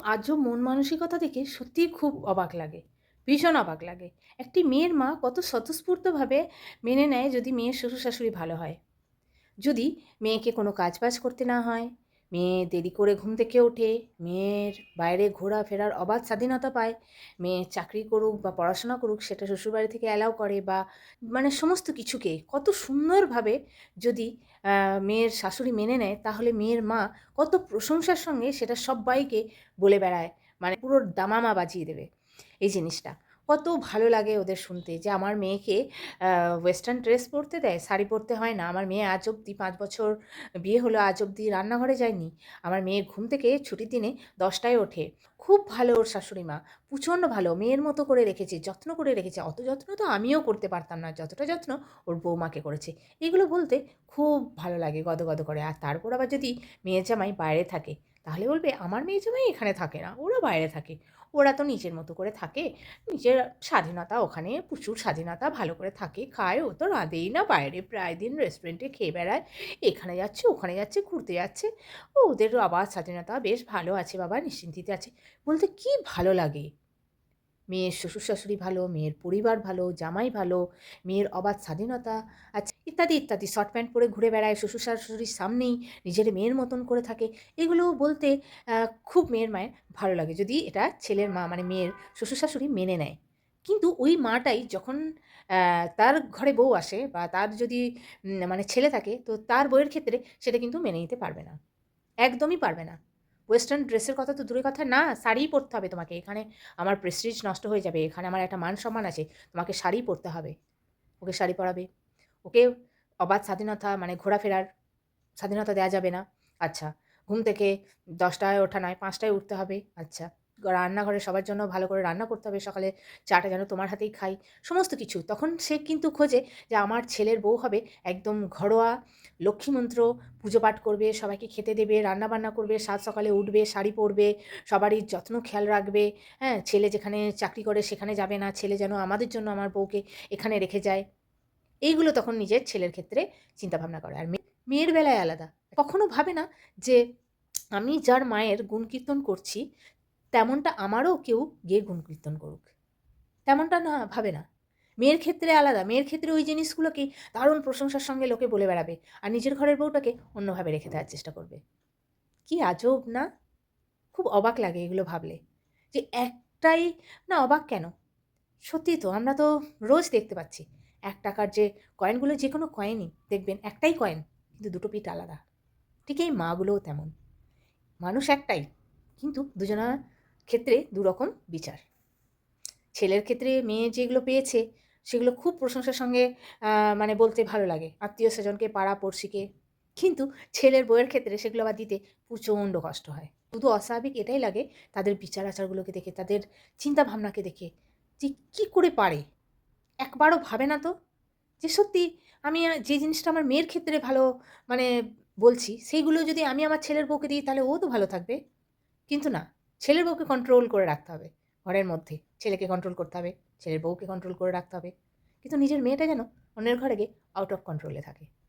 আজব মন মানসিকতা দেখে সত্যিই খুব অবাক লাগে। ভীষণ অবাক লাগে। একটি মেয়ের মা কত স্বতঃস্ফূর্তভাবে মেনে নেয় যদি মেয়ের শ্বশুর-শাশুড়ি ভালো হয়। যদি মেয়েকে কোনো কাজবাজ করতে না হয়, মেয়ে দেরি করে ঘুম থেকে ওঠে, মেয়ের বাইরে ঘোরাফেরার অবাধ স্বাধীনতা পায়, মেয়ে চাকরি করুক বা পড়াশোনা করুক সেটা শ্বশুরবাড়ি থেকে অ্যালাও করে বা মানে সমস্ত কিছুকে কত সুন্দরভাবে যদি মেয়ের শাশুড়ি মেনে নেয় তাহলে মেয়ের মা কত প্রশংসার সঙ্গে সেটা সব্বাইকে বলে বেড়ায়। মানে পুরো দামামা বাজিয়ে দেবে এই জিনিসটা। কত ভালো লাগে ওদের শুনতে যে আমার মেয়েকে ওয়েস্টার্ন ড্রেস পরতে দেয়, শাড়ি পরতে হয় না। আমার মেয়ে আজ অব্দি ৫ বছর বিয়ে হলো, আজ অব্দি রান্নাঘরে যায়নি। আমার মেয়ে ঘুম থেকে ছুটির দিনে ১০ টায় ওঠে। খুব ভালো ওর শাশুড়ি মা, প্রচণ্ড ভালো। মেয়ের মতো করে রেখেছে, যত্ন করে রেখেছে। অত যত্ন তো আমিও করতে পারতাম না, যতটা যত্ন ওর বৌমাকে করেছে। এগুলো বলতে খুব ভালো লাগে, গদগদ করে। আর তারপর আবার যদি মেয়ে জামাই বাইরে থাকে, তাহলে বলবে, "আমার মেয়ে জামাই এখানে থাকে না, ওরা বাইরে থাকে। ওরা তো নিজের মতো করে থাকে। নিজের স্বাধীনতা ওখানে প্রচুর স্বাধীনতা, ভালো করে থাকে, খায়। ও তো রাঁধেই না, বাইরে প্রায় দিন রেস্টুরেন্টে খেয়ে বেড়ায়। এখানে যাচ্ছে, ওখানে যাচ্ছে, ঘুরতে যাচ্ছে। ও ওদের আবার স্বাধীনতা, বেশ ভালো আছে বাবা, নিশ্চিন্তিতে আছে।" বলতে কি ভালো লাগে। মেয়ের শ্বশুর-শাশুড়ি ভালো, মেয়ের পরিবার ভালো, জামাই ভালো, মেয়ের অবাধ স্বাধীনতা আছে ইত্যাদি, ইত্যাদি। শর্ট প্যান্ট পরে ঘুরে বেড়ায় শ্বশুর-শাশুড়ির সামনেই, নিজের মেয়ের মতন করে থাকে। এগুলো বলতে আ খুব মেয়ের মায়ের ভালো লাগে। যদি এটা ছেলের মা মানে মেয়ের শ্বশুর-শাশুড়ি মেনে নেয়। কিন্তু ওই মাটাই যখন তার ঘরে বউ আসে বা তার যদি মানে ছেলে থাকে, তো তার বউয়ের ক্ষেত্রে সেটা কিন্তু মেনে নিতে পারবে না। একদমই পারবে না। ওয়েস্টার্ন ড্রেসের কথা তো দূরের কথা, না, শাড়িই পরতে হবে তোমাকে। এখানে আমার প্রেস্টিজ নষ্ট হয়ে যাবে। এখানে আমার একটা মান-সম্মান আছে। তোমাকে শাড়িই পরতে হবে। ওকে শাড়ি পরাবে। ওকে অবাধ স্বাধীনতা মানে ঘোরাফেরার স্বাধীনতা দেয়া যাবে না। আচ্ছা, ঘুম থেকে ১০ টায় ওঠা নয়, ৫ টায় উঠতে হবে। আচ্ছা, রান্নাঘরে সবার জন্য ভালো করে রান্না করতে হবে সকালে। চাটা যেন তোমার হাতেই খাই। সমস্ত কিছু। তখন সে কিন্তু খোঁজে যে আমার ছেলের বউ হবে একদম ঘরোয়া, লক্ষ্মীমন্ত্র, পুজো পাঠ করবে, সবাইকে খেতে দেবে, রান্না-বান্না করবে, সাত সকালে উঠবে, শাড়ি পরবে, সবারই যত্ন খেয়াল রাখবে। হ্যাঁ? ছেলে যেখানে চাকরি করে সেখানে যাবে না। ছেলে যেন আমাদের জন্য আমার বউকে এখানে রেখে যায়। এইগুলো তখন নিজের ছেলের ক্ষেত্রে চিন্তাভাবনা করে। আর মেয়ের বেলায় আলাদা। কখনো ভাবে না যে আমি যার মায়ের গুণকীর্তন করছি, তেমনটা আমারও কেউ গিয়ে গুণকীর্তন করুক। তেমনটা না, ভাবে না। মেয়ের ক্ষেত্রে আলাদা। মেয়ের ক্ষেত্রে ওই জিনিসগুলোকেই দারুণ প্রশংসার সঙ্গে লোকে বলে বেড়াবে। আর নিজের ঘরের বউটাকে অন্যভাবে রেখে দেওয়ার চেষ্টা করবে। কি আজব না? খুব অবাক লাগে এগুলো ভাবলে। যে একটাই, না অবাক কেন? সত্যিই তো আমরা তো রোজ দেখতে পাচ্ছি। ৳১ যে কয়েনগুলো, যেকোনো কয়েনই দেখবেন একটাই কয়েন, কিন্তু দুটো পিঠ আলাদা। ঠিক এই মাগুলোও তেমন। মানুষ একটাই, কিন্তু দুজনার ক্ষেত্রে দুরকম বিচার। ছেলের ক্ষেত্রে মেয়ে যেগুলো পেয়েছে সেগুলো খুব প্রশংসার সঙ্গে মানে বলতে ভালো লাগে। আত্মীয়স্বজনকে, পাড়া-পড়শিকে। কিন্তু ছেলের বউয়ের ক্ষেত্রে সেগুলো আবার দিতে প্রচণ্ড কষ্ট হয়। শুধু অস্বাভাবিক এটাই লাগে তাদের বিচার-আচারগুলোকে দেখে, তাদের চিন্তাভাবনাকে দেখে, যে কি করে পারে? একবারও ভাবে না তো? যে সত্যি আমি যে জিনিসটা আমার মেয়ের ক্ষেত্রে ভালো মানে বলছি, সেইগুলো যদি আমি আমার ছেলের বউকে দিই তাহলে ও তো ভালো থাকবে। কিন্তু না, ছেলের বউকে কন্ট্রোল করে রাখতে হবে ঘরের মধ্যে। ছেলেকে কন্ট্রোল করতে হবে, ছেলের বউকে কন্ট্রোল করে রাখতে হবে। কিন্তু নিজের মেয়েটা যেন অন্যের ঘরে গিয়ে আউট অফ কন্ট্রোল এ থাকে।